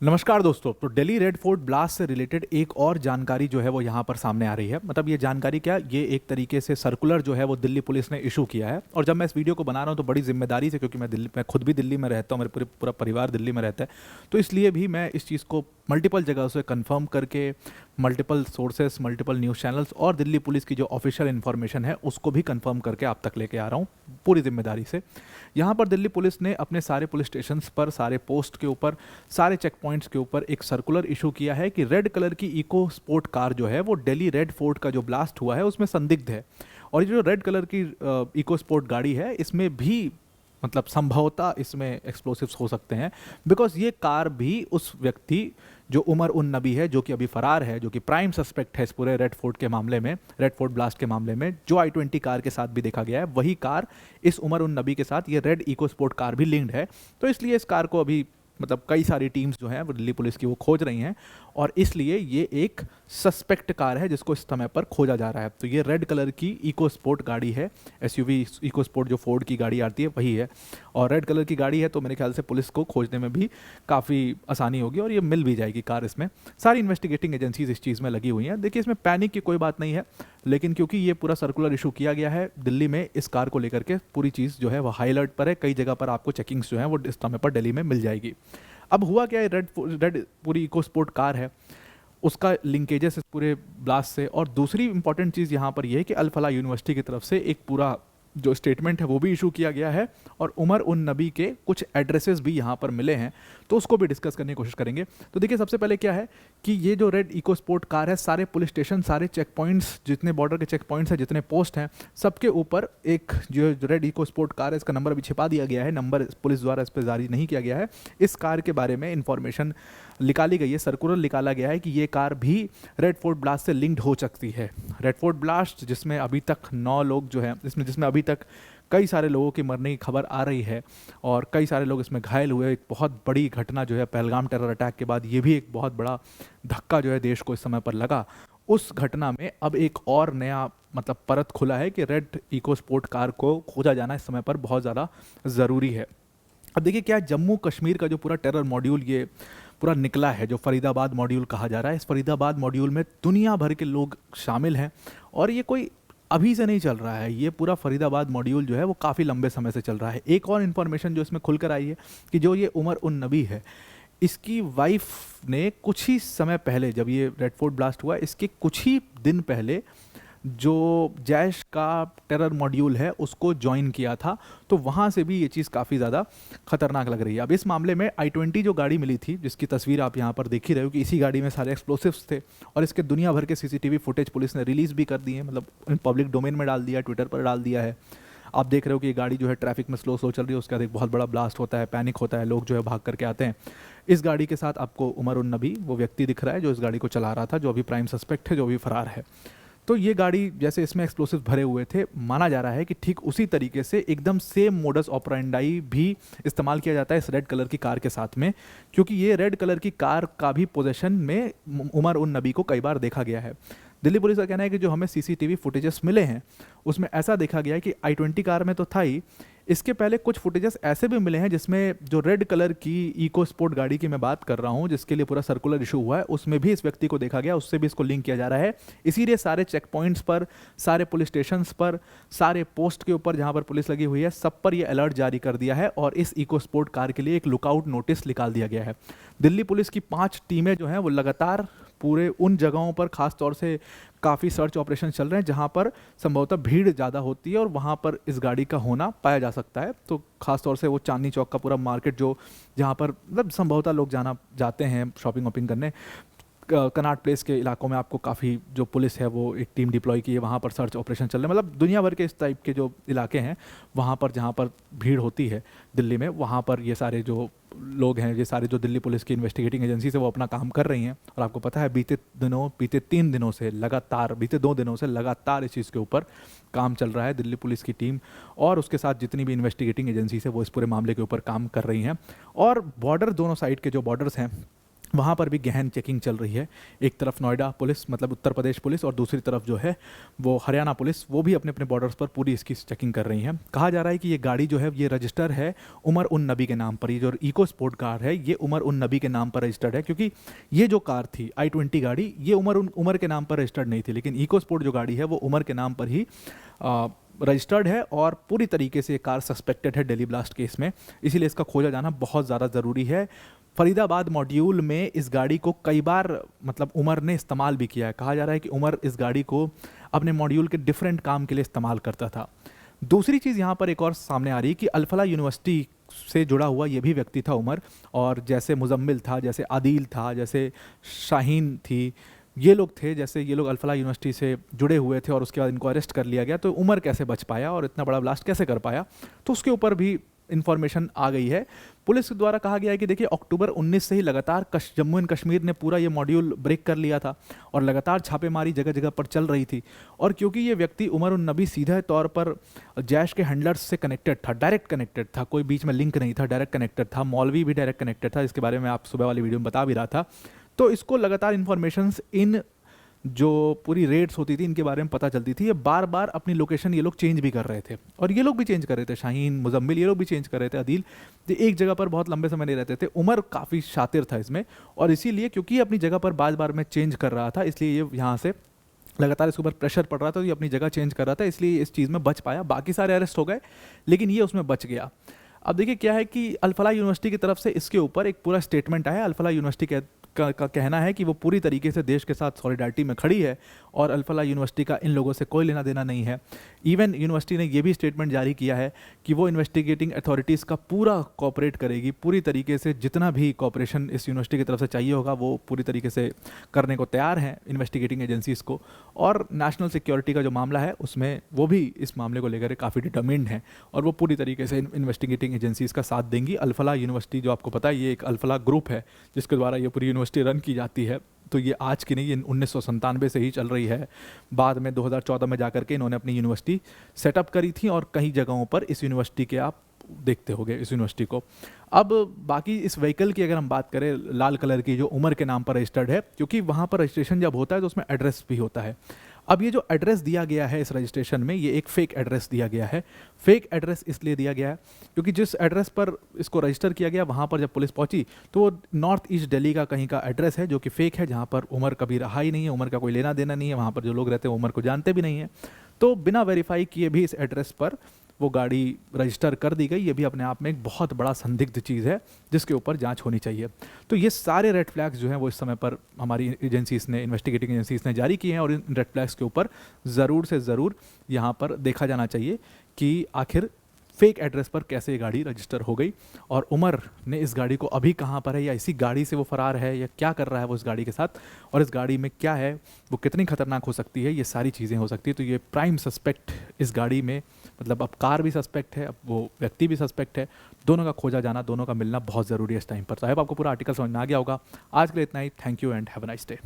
नमस्कार दोस्तों। तो दिल्ली रेड फोर्ट ब्लास्ट से रिलेटेड एक और जानकारी जो है वो यहाँ पर सामने आ रही है। मतलब ये जानकारी क्या, ये एक तरीके से सर्कुलर जो है वो दिल्ली पुलिस ने इशू किया है। और जब मैं इस वीडियो को बना रहा हूँ तो बड़ी जिम्मेदारी से, क्योंकि मैं खुद भी दिल्ली में रहता हूँ, मेरे पूरा परिवार दिल्ली में रहता है, तो इसलिए भी मैं इस चीज़ को मल्टीपल जगह से कंफर्म करके, multiple sources, multiple news channels और दिल्ली पुलिस की जो ऑफिशियल इन्फॉर्मेशन है उसको भी कंफर्म करके आप तक लेके आ रहा हूँ पूरी जिम्मेदारी से। यहाँ पर दिल्ली पुलिस ने अपने सारे पुलिस स्टेशंस पर, सारे पोस्ट के ऊपर, सारे चेक पॉइंट्स के ऊपर एक सर्कुलर इशू किया है कि रेड कलर की इको स्पोर्ट कार जो है वो दिल्ली रेड फोर्ट का जो ब्लास्ट हुआ है उसमें संदिग्ध है। और ये जो रेड कलर की इको स्पोर्ट गाड़ी है इसमें भी मतलब संभवतः इसमें एक्सप्लोसिव्स हो सकते हैं, बिकॉज ये कार भी उस व्यक्ति जो उमर उन नबी है, जो कि अभी फरार है, जो कि प्राइम सस्पेक्ट है इस पूरे रेड फोर्ट के मामले में, रेड फोर्ट ब्लास्ट के मामले में, जो i20 कार के साथ भी देखा गया है, वही कार इस उमर उन नबी के साथ ये रेड इको स्पोर्ट कार भी लिंक्ड है। तो इसलिए इस कार को अभी मतलब कई सारी टीम्स जो हैं वो दिल्ली पुलिस की वो खोज रही हैं, और इसलिए ये एक सस्पेक्ट कार है जिसको इस समय पर खोजा जा रहा है। तो ये रेड कलर की इको स्पोर्ट गाड़ी है, एसयूवी इको स्पोर्ट जो फोर्ड की गाड़ी आती है वही है, और रेड कलर की गाड़ी है। तो मेरे ख्याल से पुलिस को खोजने में भी काफ़ी आसानी होगी और ये मिल भी जाएगी कार इसमें। सारी इन्वेस्टिगेटिंग एजेंसीज इस चीज़ में लगी हुई हैं। देखिए, इसमें पैनिक की कोई बात नहीं है, लेकिन क्योंकि ये पूरा सर्कुलर इशू किया गया है दिल्ली में, इस कार को लेकर के पूरी चीज़ जो है वो हाई अलर्ट पर है। कई जगह पर आपको चेकिंग्स जो है वो इस समय पर दिल्ली में मिल जाएगी। अब हुआ क्या है, रेड पूरी इको स्पोर्ट कार है, उसका लिंकेजेस इस पूरे ब्लास्ट से। और दूसरी इंपॉर्टेंट चीज़ यहाँ पर यह है कि अल फलाह यूनिवर्सिटी की तरफ से एक पूरा जो स्टेटमेंट है वो भी इशू किया गया है, और उमर उन नबी के कुछ एड्रेसेस भी यहाँ पर मिले हैं, तो उसको भी डिस्कस करने की कोशिश करेंगे। तो देखिए, सबसे पहले क्या है कि ये जो रेड इको स्पोर्ट कार है, सारे पुलिस स्टेशन, सारे चेक पॉइंट्स, जितने बॉर्डर के चेक पॉइंट्स हैं, जितने पोस्ट हैं, सबके ऊपर एक जो रेड इको स्पोर्ट कार है, इसका नंबर अभी छिपा दिया गया है, नंबर पुलिस द्वारा इस पर जारी नहीं किया गया है। इस कार के बारे में इंफॉर्मेशन निकाली गई है, सर्कुलर निकाला गया है कि ये कार भी रेड फोर्ट ब्लास्ट से लिंक्ड हो सकती है। रेड फोर्ट ब्लास्ट जिसमें अभी तक 9 लोग जो हैं, जिसमें अभी तक कई सारे लोगों की मरने की खबर आ रही है और कई सारे लोग इसमें घायल हुए। एक बहुत बड़ी घटना जो है पहलगाम टेरर अटैक के बाद, ये भी एक बहुत बड़ा धक्का जो है देश को इस समय पर लगा। उस घटना में अब एक और नया मतलब परत खुला है कि रेड इको स्पोर्ट कार को खोजा जाना इस समय पर बहुत ज़्यादा ज़रूरी है। अब देखिए, क्या जम्मू कश्मीर का जो पूरा टेरर मॉड्यूल ये पूरा निकला है, जो फरीदाबाद मॉड्यूल कहा जा रहा है, इस फरीदाबाद मॉड्यूल में दुनिया भर के लोग शामिल हैं, और ये कोई अभी से नहीं चल रहा है। ये पूरा फरीदाबाद मॉड्यूल जो है वो काफ़ी लंबे समय से चल रहा है। एक और इन्फॉर्मेशन जो इसमें खुलकर आई है कि जो ये उमर उन नबी है, इसकी वाइफ ने कुछ ही समय पहले, जब ये रेड फोर्ट ब्लास्ट हुआ इसके कुछ ही दिन पहले, जो जैश का टेरर मॉड्यूल है उसको ज्वाइन किया था। तो वहाँ से भी ये चीज़ काफ़ी ज़्यादा खतरनाक लग रही है। अब इस मामले में i20 जो गाड़ी मिली थी, जिसकी तस्वीर आप यहाँ पर देख ही रहे हो कि इसी गाड़ी में सारे एक्सप्लोसिव्स थे, और इसके दुनिया भर के सीसीटीवी फुटेज पुलिस ने रिलीज़ भी कर दिए हैं, मतलब पब्लिक डोमेन में डाल दिया, ट्विटर पर डाल दिया है। आप देख रहे हो कि ये गाड़ी जो है ट्रैफिक में स्लो चल रही है, उसके बाद एक बहुत बड़ा ब्लास्ट होता है, पैनिक होता है, लोग जो है भाग करके आते हैं। इस गाड़ी के साथ आपको उमर उन नबी वो व्यक्ति दिख रहा है जो इस गाड़ी को चला रहा था, जो अभी प्राइम सस्पेक्ट है, जो अभी फरार है। तो ये गाड़ी, जैसे इसमें एक्सप्लोसिव भरे हुए थे, माना जा रहा है कि ठीक उसी तरीके से एकदम सेम मोडस ऑपरेंडाई भी इस्तेमाल किया जाता है इस रेड कलर की कार के साथ में, क्योंकि ये रेड कलर की कार का भी पोजीशन में उमर उन नबी को कई बार देखा गया है। दिल्ली पुलिस का कहना है कि जो हमें सीसीटीवी फुटेजेस मिले हैं उसमें ऐसा देखा गया है कि i20 कार में तो था ही, इसके पहले कुछ फुटेजेस ऐसे भी मिले हैं जिसमें जो रेड कलर की इको स्पोर्ट गाड़ी की मैं बात कर रहा हूं, जिसके लिए पूरा सर्कुलर इशू हुआ है, उसमें भी इस व्यक्ति को देखा गया, उससे भी इसको लिंक किया जा रहा है। इसीलिए सारे चेक पॉइंट्स पर, सारे पुलिस स्टेशन पर, सारे पोस्ट के ऊपर जहां पर पुलिस लगी हुई है, सब पर यह अलर्ट जारी कर दिया है, और इस इको स्पोर्ट कार के लिए एक लुकआउट नोटिस निकाल दिया गया है। दिल्ली पुलिस की 5 टीमें जो हैं वो लगातार पूरे उन जगहों पर, खास तौर से काफ़ी सर्च ऑपरेशन चल रहे हैं जहां पर संभवतः भीड़ ज़्यादा होती है और वहां पर इस गाड़ी का होना पाया जा सकता है। तो खास तौर से वो चांदनी चौक का पूरा मार्केट, जो जहां पर मतलब संभवतः लोग जाते हैं शॉपिंग वॉपिंग करने, कनाट प्लेस के इलाकों में आपको काफ़ी जो पुलिस है वो एक टीम डिप्लॉय की है, वहाँ पर सर्च ऑपरेशन चल रहे हैं। मतलब दुनिया भर के इस टाइप के जो इलाके हैं वहाँ पर, जहाँ पर भीड़ होती है दिल्ली में, वहाँ पर ये सारे जो लोग हैं, ये सारे जो दिल्ली पुलिस की इन्वेस्टिगेटिंग एजेंसी से वो अपना काम कर रही हैं। और आपको पता है बीते 3 दिनों से लगातार, बीते 2 दिनों से लगातार इस चीज़ के ऊपर काम चल रहा है। दिल्ली पुलिस की टीम और उसके साथ जितनी भी इन्वेस्टिगेटिंग एजेंसी है वो इस पूरे मामले के ऊपर काम कर रही हैं। और बॉर्डर, दोनों साइड के जो बॉर्डर्स हैं वहाँ पर भी गहन चेकिंग चल रही है। एक तरफ नोएडा पुलिस मतलब उत्तर प्रदेश पुलिस और दूसरी तरफ जो है वो हरियाणा पुलिस, वो भी अपने अपने बॉर्डर्स पर पूरी इसकी चेकिंग कर रही हैं। कहा जा रहा है कि ये गाड़ी जो है ये रजिस्टर है उमर उन नबी के नाम पर। ये जो इको स्पोर्ट कार है ये उमर उन नबी के नाम पर रजिस्टर्ड है, क्योंकि ये जो कार थी i20 गाड़ी ये उमर के नाम पर रजिस्टर्ड नहीं थी, लेकिन इको स्पोर्ट जो गाड़ी है वो उमर के नाम पर ही रजिस्टर्ड है और पूरी तरीके से ये कार सस्पेक्टेड है दिल्ली ब्लास्ट केस में। इसीलिए इसका खोजा जाना बहुत ज़्यादा ज़रूरी है। फरीदाबाद मॉड्यूल में इस गाड़ी को कई बार मतलब उमर ने इस्तेमाल भी किया है। कहा जा रहा है कि उमर इस गाड़ी को अपने मॉड्यूल के डिफरेंट काम के लिए इस्तेमाल करता था। दूसरी चीज़ यहाँ पर एक और सामने आ रही है कि अल्फला यूनिवर्सिटी से जुड़ा हुआ ये भी व्यक्ति था उमर, और जैसे मुजम्मिल था, जैसे आदिल था, जैसे शाहीन थी, ये लोग थे, जैसे ये लोग अल्फला यूनिवर्सिटी से जुड़े हुए थे और उसके बाद इनको अरेस्ट कर लिया गया, तो उमर कैसे बच पाया और इतना बड़ा ब्लास्ट कैसे कर पाया, तो उसके ऊपर भी इन्फॉर्मेशन आ गई है। पुलिस द्वारा कहा गया है कि देखिए अक्टूबर 19 से ही लगातार जम्मू एंड कश्मीर ने पूरा ये मॉड्यूल ब्रेक कर लिया था और लगातार छापेमारी जगह जगह पर चल रही थी। और क्योंकि ये व्यक्ति उमर उन नबी सीधे तौर पर जैश के हैंडलर्स से कनेक्टेड था, डायरेक्ट कनेक्टेड था, कोई बीच में लिंक नहीं था, डायरेक्ट कनेक्टेड था। मौलवी भी डायरेक्ट कनेक्टेड था, इसके बारे में आप सुबह वाली वीडियो में बता भी रहा था। तो इसको लगातार इन्फॉर्मेशंस इन जो पूरी रेड्स होती थी इनके बारे में पता चलती थी। ये बार बार अपनी लोकेशन ये लोग चेंज भी कर रहे थे और ये लोग भी चेंज कर रहे थे, शाहीन मुजम्मिल ये लोग भी चेंज कर रहे थे, आदिल ये एक जगह पर बहुत लंबे समय नहीं रहते थे। उमर काफ़ी शातिर था इसमें और इसीलिए क्योंकि ये अपनी जगह पर बार बार में चेंज कर रहा था, इसलिए ये यहाँ से लगातार इसके ऊपर प्रेशर पड़ रहा था, तो ये अपनी जगह चेंज कर रहा था, इसलिए इस चीज़ में बच पाया। बाकी सारे अरेस्ट हो गए लेकिन ये उसमें बच गया। अब देखिए क्या है कि अल्फला यूनिवर्सिटी की तरफ से इसके ऊपर एक पूरा स्टेटमेंट आया। अल्फला यूनिवर्सिटी का कहना है कि वो पूरी तरीके से देश के साथ सॉलिडारिटी में खड़ी है और अल्फला यूनिवर्सिटी का इन लोगों से कोई लेना देना नहीं है। इवन यूनिवर्सिटी ने ये भी स्टेटमेंट जारी किया है कि वो इन्वेस्टिगेटिंग अथॉरिटीज़ का पूरा कोऑपरेट करेगी, पूरी तरीके से जितना भी कोऑपरेशन इस यूनिवर्सिटी की तरफ से चाहिए होगा वो पूरी तरीके से करने को तैयार हैं इन्वेस्टिगेटिंग एजेंसीज़ को। और नेशनल सिक्योरिटी का जो मामला है उसमें वो भी इस मामले को लेकर काफ़ी डिटर्मिन्ड हैं और वो पूरी तरीके से इन्वेस्टिगेटिंग एजेंसीज़ का साथ देंगी। अल्फला यूनिवर्सिटी जो आपको पता है ये एक अल्फला ग्रुप है जिसके द्वारा ये पूरी यूनिवर्सिटी रन की जाती है। तो ये आज की नहीं, ये 1997 से ही चल रही है। बाद में 2014 में जाकर के इन्होंने अपनी यूनिवर्सिटी सेटअप करी थी और कई जगहों पर इस यूनिवर्सिटी के आप देखते होंगे इस यूनिवर्सिटी को। अब बाकी इस व्हीकल की अगर हम बात करें, लाल कलर की जो उमर के नाम पर रजिस्टर्ड है, क्योंकि वहाँ पर रजिस्ट्रेशन जब होता है तो उसमें एड्रेस भी होता है। अब ये जो एड्रेस दिया गया है इस रजिस्ट्रेशन में, ये एक फेक एड्रेस दिया गया है। फेक एड्रेस इसलिए दिया गया है क्योंकि जिस एड्रेस पर इसको रजिस्टर किया गया वहाँ पर जब पुलिस पहुंची तो वो नॉर्थ ईस्ट दिल्ली का कहीं का एड्रेस है जो कि फेक है, जहाँ पर उमर कभी रहा ही नहीं है, उमर का कोई लेना देना नहीं है, वहाँ पर जो लोग रहते हैं उमर को जानते भी नहीं है। तो बिना वेरीफाई किए भी इस एड्रेस पर वो गाड़ी रजिस्टर कर दी गई। ये भी अपने आप में एक बहुत बड़ा संदिग्ध चीज़ है जिसके ऊपर जांच होनी चाहिए। तो ये सारे रेड फ्लैग्स जो हैं वो इस समय पर हमारी एजेंसीज ने, इन्वेस्टिगेटिंग एजेंसीज ने जारी किए हैं और इन रेड फ्लैग्स के ऊपर ज़रूर से ज़रूर यहाँ पर देखा जाना चाहिए कि आखिर फेक एड्रेस पर कैसे ये गाड़ी रजिस्टर हो गई और उमर ने इस गाड़ी को अभी कहाँ पर है, या इसी गाड़ी से वो फरार है, या क्या कर रहा है वो इस गाड़ी के साथ, और इस गाड़ी में क्या है, वो कितनी खतरनाक हो सकती है, ये सारी चीज़ें हो सकती है। तो ये प्राइम सस्पेक्ट इस गाड़ी में, मतलब अब कार भी सस्पेक्ट है, अब वो व्यक्ति भी सस्पेक्ट है, दोनों का खोजा जाना, दोनों का मिलना बहुत ज़रूरी है इस टाइम पर। तो आई होप आपको पूरा आर्टिकल समझ में आ गया होगा। आज के लिए इतना ही। Thank you and have a nice day.